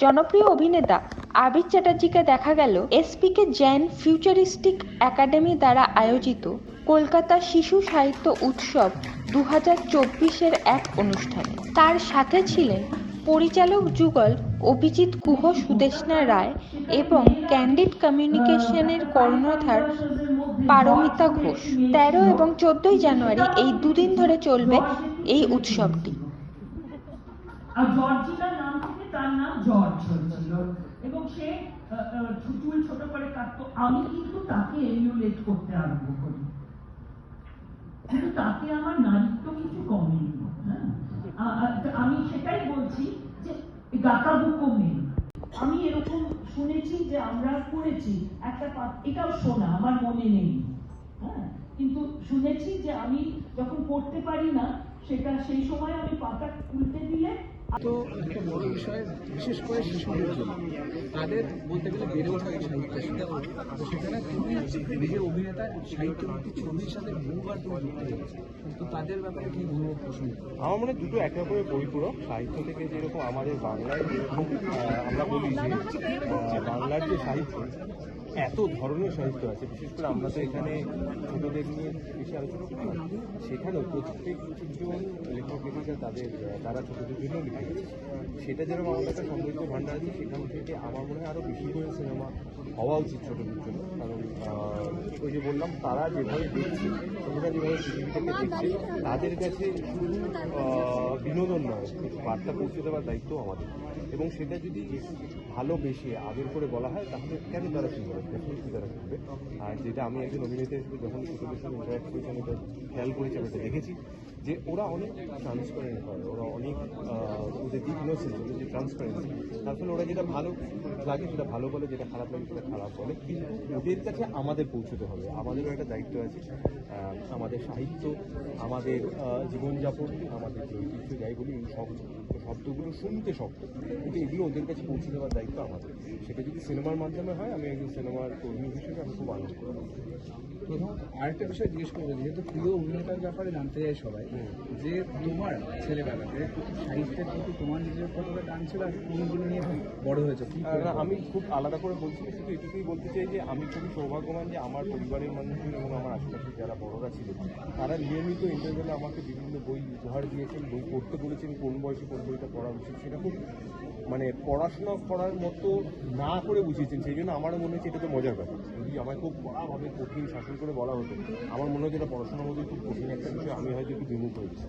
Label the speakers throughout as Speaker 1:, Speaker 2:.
Speaker 1: জনপ্রিয় অভিনেতা আবির চ্যাটার্জিকে দেখা গেল এসপিকে জৈন ফিউচারিস্টিক একাডেমি দ্বারা আয়োজিত কলকাতা শিশু সাহিত্য উৎসব 2024-এর এক অনুষ্ঠানে। তার সাথে ছিলেন পরিচালক যুগল অভিজিৎ গুহ, সুদেষ্ণা রায় এবং ক্যান্ডিড কমিউনিকেশনের কর্ণধার পারমিতা ঘোষ। 13 এবং 14 জানুয়ারি এই দুদিন ধরে চলবে এই উৎসবটি।
Speaker 2: আর জর্জিনার নাম থেকে তার নাম জর্জ হয়েছিল এবং সে চুল ছোট করে কাটতো। আমি কিন্তু তাকে এমিউলেট করতে আরম্ভ করি, কিন্তু তাতে আমার নারীত্ব কিছু কমেনি। আমি সেটাই বলছি যে গাতাবুকো মেয়ে। আমি এরকম শুনেছি যে আমরা করেছি একটা, এটাও শোনা আমার মনে নেই, হ্যাঁ, কিন্তু শুনেছি যে আমি যখন পড়তে পারি না সেটা সেই সময় আমি পাতা উল্টে দিলে।
Speaker 3: তো একটা বড় বিষয়, বিশেষ করে শিশুদের জন্য তাদের বলতে গেলে বেড়ে ওঠা সাহিত্য শেখা। তো সেখানে তুমি নিজের অভিনেতা সাহিত্যভিত্তিক ছবির সাথে বহুবার তুমি যুক্ত হয়েছে, তো তাদের ব্যাপারে কি বলবো প্রশ্ন?
Speaker 4: আমার মনে দুটো এক রকমের পরিপূরক। সাহিত্য থেকে যেরকম আমাদের বাংলায় যেরকম আমরা বলি যে বাংলার যে সাহিত্য, এত ধরনের সাহিত্য আছে, বিশেষ করে আমরা তো এখানে ছোটদের নিয়ে বেশি আলোচনা করি না, সেখানেও প্রত্যেকজন লেখক লেখিকা তারা ছোটদের জন্য লিখে গেছে। সেটা যেরকম আমাদের একটা সমৃদ্ধ ভাণ্ডার আছে, সেখান থেকে আমার মনে হয় আরও বেশি করে সিনেমা হওয়া উচিত ছোটদের জন্য। কারণ ওই যে বললাম, তারা যেভাবে দেখছে, ছোটরা যেভাবে পৃথিবীটাকে দেখছে, তাদের কাছে শুধু বিনোদন নয়, কিছু বার্তা পৌঁছে দেওয়ার দায়িত্ব আমাদের। এবং সেটা যদি ভালোবেসে আদর করে বলা হয়, তাহলে কেন তারা শিখবে? ডেফিনেটলি তারা শিখবে। আর যেটা আমি একজন অভিনেতা হিসেবে যখন ছোটদের সঙ্গে ইন্টারাক্ট করেছি, আমি এটা খেয়াল করেছি, আমি এটা দেখেছি যে ওরা অনেক ট্রান্সপারেন্ট হয়, ওরা অনেক ওদের যে ইনোসেন্স, ওদের যে ট্রান্সপারেন্সি, তার ফলে ওরা যেটা ভালো লাগে সেটা ভালো বলে, যেটা খারাপ লাগে সেটা খারাপ বলে। কিন্তু ওদের কাছে আমাদের পৌঁছতে হবে, আমাদেরও একটা দায়িত্ব আছে। আমাদের সাহিত্য, আমাদের জীবনযাপন, আমাদের যে ঐতিহ্য, যাই বলি, এই শব্দগুলো শুনতে শক্ত, কিন্তু এগুলো ওদের কাছে পৌঁছে দেওয়ার দায়িত্ব আমাদের। সেটা যদি সিনেমার মাধ্যমে হয়, আমি একজন সিনেমার কর্মী হিসেবে আমি খুব আনন্দ করব।
Speaker 3: প্রথম আরেকটা বিষয় জিজ্ঞেস করবো, যেহেতু প্রিয় অভিনেতার ব্যাপারে জানতে চাই সবাই, যে তোমার ছেলেবেলাতে সাহিত্যের প্রতি তোমার নিজের কতটা টান ছিল আর কোনগুলো নিয়ে বড় হয়েছে?
Speaker 4: আমি খুব আলাদা করে বলছি, শুধু এটুকুই বলতে চাই যে আমি খুবই সৌভাগ্যবান যে আমার পরিবারের মানুষজন এবং আমার আশেপাশে যারা বড়রা ছিলেন, তারা নিয়মিত ইন্টারভেলে আমাকে বিভিন্ন বই উপহার দিয়েছেন, বই পড়তে বলেছেন, কোন বয়সে কোন বইটা পড়া উচিত সেটা খুব পড়াশোনা করার মতো না করে বুঝিয়েছেন। সেই জন্য আমারও মনে হচ্ছে এটা তো মজার ব্যাপার। যদি আমায় খুব কড়াভাবে কঠিন শাসন করে বলা হতো, আমার মনে হচ্ছে এটা পড়াশোনার মধ্যে খুব কঠিন একটা বিষয়, আমি হয়তো একটু বিমুখ হয়েছি।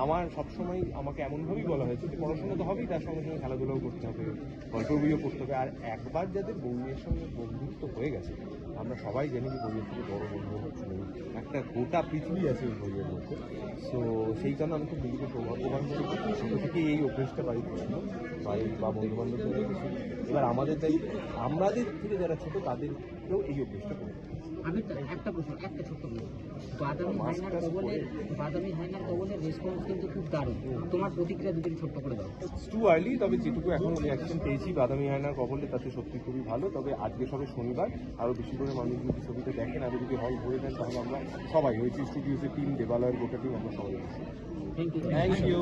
Speaker 4: আমার সবসময় আমাকে এমনভাবেই বলা হয়েছে যে পড়াশোনা তো হবেই, তার সঙ্গে সঙ্গে খেলাধুলাও করতে হবে, গল্প বইও পড়তে হবে। আর একবার যাদের বইয়ের সঙ্গে বন্ধুত্ব হয়ে গেছে, আমরা সবাই জানি যে বইয়ের থেকে বড় বন্ধু হচ্ছে নেই, একটা গোটা পৃথিবী আছে ওই বইয়ের মধ্যে। সো সেই কারণে আমি খুব নিজেকে সৌভাগ্যবান করি, ছোটো থেকেই এই অভ্যেসটা বাড়িতে ছিল, বাড়ি বা বন্ধুবান্ধবদের রেখেছি। এবার আমাদের দায়িত্ব, আমাদের থেকে যারা ছোটো তাদেরকেও এই অভ্যেসটা করে।
Speaker 5: আমি একটা প্রশ্ন, একটা ছোট্ট প্রশ্ন, বাদামি হায়নার কবলের রেসপন্স কিন্তু খুব দারুণ, তোমার প্রতিক্রিয়া যদি ছোট্ট করে দাও।
Speaker 4: টু আর্লি, তবে যেটুকু এখন রিয়াকশন পেয়েছি বাদামি হায়নার কবলে, তাতে সত্যি খুবই ভালো। তবে আজকে সবে শনিবার, আরও বেশি করে মানুষ যদি ছবিটা দেখেন, আরও যদি হল ভরে দেন, তাহলে আমরা সবাই, ওয়েসি স্টুডিওসের টিম, দেবালয়ের গোটা টিম, আমরা সবাই আছি।
Speaker 5: Thank you.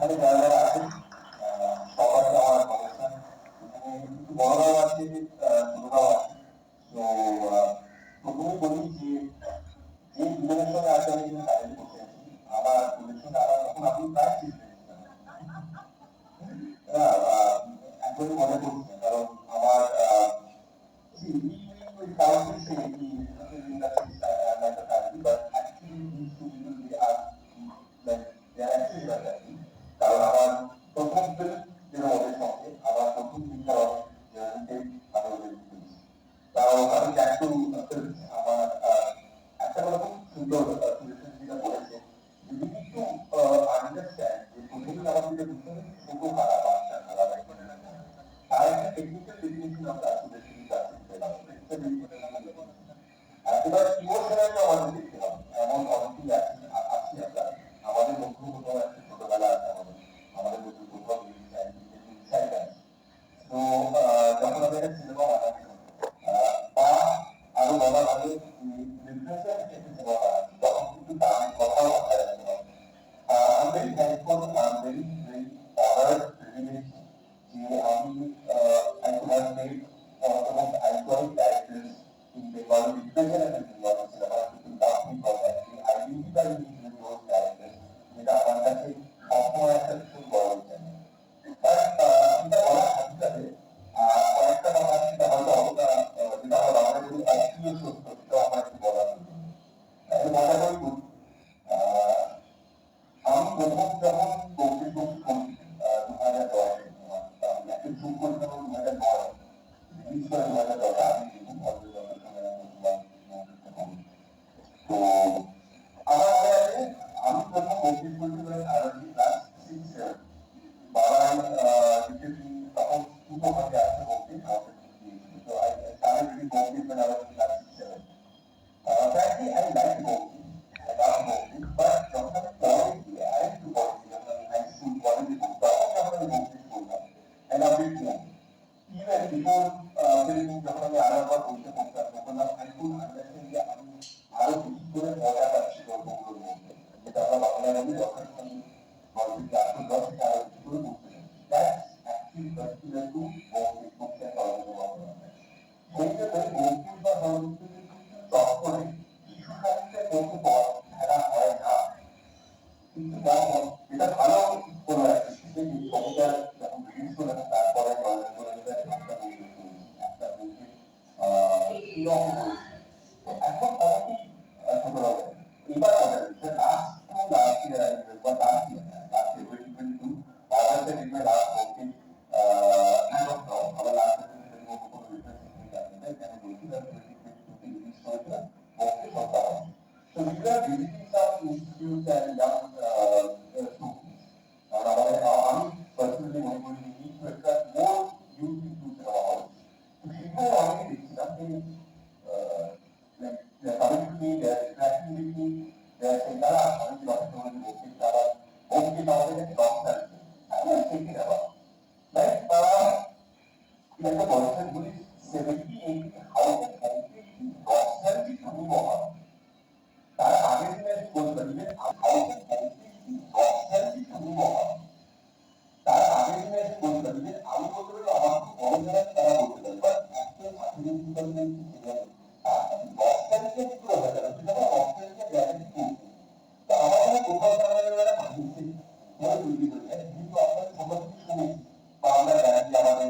Speaker 6: এখানে যারা আছেন সবাই আমার অবস্থান, এখানে একটু বড়রাও আছে, ছোটরাও আছে। তো প্রথমে বলি যে দুজনের সঙ্গে আজকে আমি কিন্তু কাজে করতে আছি, আমার দুজনের সঙ্গে আমার তখন আপনি প্রায় একদমই মনে করছি, কারণ আমার কারণ আমার প্রথম ওদের সঙ্গে আমার প্রথম দিনটা তাও আমি একটু আমার একটা কথা খুব সুন্দর যেটা বলেছে, যদি একটু আন্ডারস্ট্যান্ড যে প্রথমে আমাদের বুঝতে হবে ছোট খারাপ, বাচ্চা খারাপ, তার একটা টেকনিক্যাল ডেফিনেশন আমরা সুদেশের কাছে পেলাম। এবার কি পূর্বসেনাকে আমাদের দেখতে হবে, এমন অনেকেই আছি আমরা, আমাদের মধ্যে কোথাও একটা ছোটবেলা আছে, আমাদের মধ্যে কোথাও ইনসাইড আছে। তো যখন আমি একটা সিনেমা বানাচ্ছি বা আরো বলা ভালো লিটারেচার একটা সিনেমা বানাচ্ছি, তখন কিন্তু তার কথাও মাথায় রাখতে হবে। I'm very thankful, I'm very honored, privileged যে আমি I could have made one of the most iconic characters in Bengali literature and in Bengali cinema. People love me for that. They identify me with those characters. যেটা আমার কাছে সবসময় একটা ভীষণ বড় হয়েছে। এটা বলার সাথে সাথে কয়েকটা কথা সেটা হয়তো অতটা যেটা হলো আমাদের যদি অপ্রিয় সত্য সেটা আমার একটু বলা হয়েছে। মজা করে বলি, আমি প্রথম যখন কৌশিক করেছি 2010-এ, একটা শুরু করেছিলাম 2009-এ, রিলিজ করে 2010-এ, আমি কিন্তু ভদ্রলোকের সঙ্গে তো আমার মনে আছে আমি প্রথম কৌশিক করেছিলাম আরবি ক্লাস 6-7। বাবা তখন দুটো ভাগে আসতে কৌশিক আমাকে দিয়েছিল। তো I started reading Koushik when I was in class 6-7. Frankly, I like Koushik. I love Koushik, but যখন আমি পরে গিয়ে আরেকটু পরে গিয়ে যখন আমি হাই স্কুল কলেজে পড়তাম তখন আমি Koushik পড়লাম। I love it more. Even before যখন আমি আরেকবার বলতে পড়তাম তখন I could understand যে আমি আরো বেশি করে মজা পাচ্ছি গল্পগুলোর মধ্যে, যেটা আমরা বাংলা বলি রসায়ন গল্পের আত্মদশ থেকে আরো বেশি করে বুঝতে পারি। That's actually particular to Koushik books and Koushik. সেই জন্য Koushik বা Koushik চক্করে শিশু সাহিত্যের মধ্যে পড়া হয় না। কিন্তু এটা ভালো কোনো একটা কবিতা যখন রিলিজ করলেন তারপরে একটা বইকে এখন অনেকেই ছোটবেলা এবার মনে হচ্ছে লাস্ট ইয়ার বা last year 2022 August in my last book I don't know our last কোনো রিসার্চ জানি না কেন বলছি that 2022 রিলিজ হয়েছে বইটি সপ্তাহ। So we are visiting some institutes and young students. And আমি personally মনে করি we need to attract more youth into cinema halls. তো সেখানে অনেকে দেখছিলাম যে they are coming to me, they are interacting with me, they are saying দাদা আমি কি রচনা করেছি বলছি দাদা বলছি আমাদের কাছে নকশা আছে আমি শিখে নেওয়া লাইক একটা বয়সের বলি 70-80 হাউসের কমপ্লিটলি নকশালজি শুরু হওয়া তার আগের দিনে বলতে দিলে হাউসের কমপ্লিটলি নকশালজি শুরু হওয়া তার আগের দিনে বলতে দিলে আমি বলতে পারি আমার খুব বড় জায়গায় তারা বলতে পারি বাট অ্যাকচুয়াল সাথে নকশালজি পুরো হয়ে গেল সেটা নকশালজি গ্যারান্টি করছে। তো আমাদের কোথাও তারা ভাবছে মনে তৈরি হয়ে যায় কিন্তু আপনার সবার কিছু শুনেছি বা আমরা গ্যারান্টি আমাদের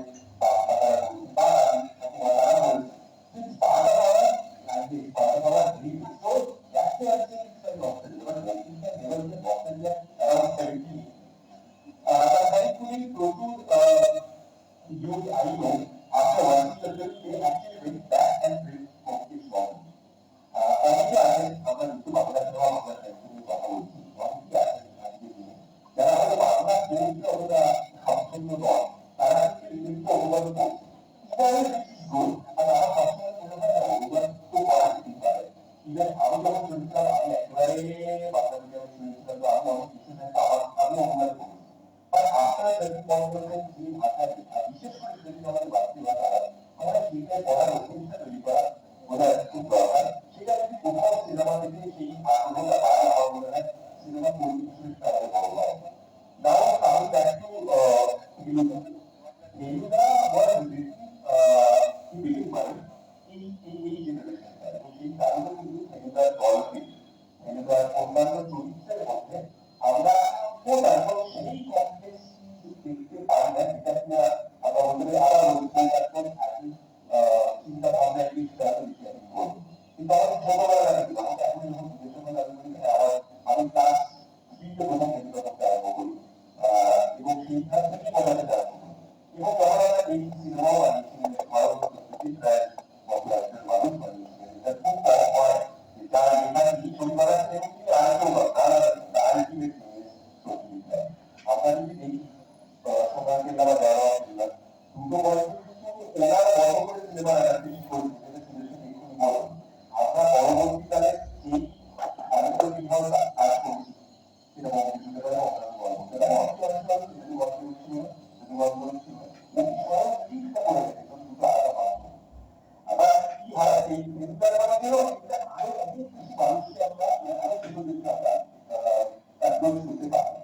Speaker 6: আমরা পরবর্তীকালে যদি বছর ছিল যদি বছর ছিল এই সব চিন্তা করে রেখেছেন দুটো আলাদা মানুষ। আবার কি হয় এই চিন্তা করাতেও আরো অনেক কিছু মানুষকে আমরা আরো কিছু জিনিস আমরা একদম শুনতে পারি।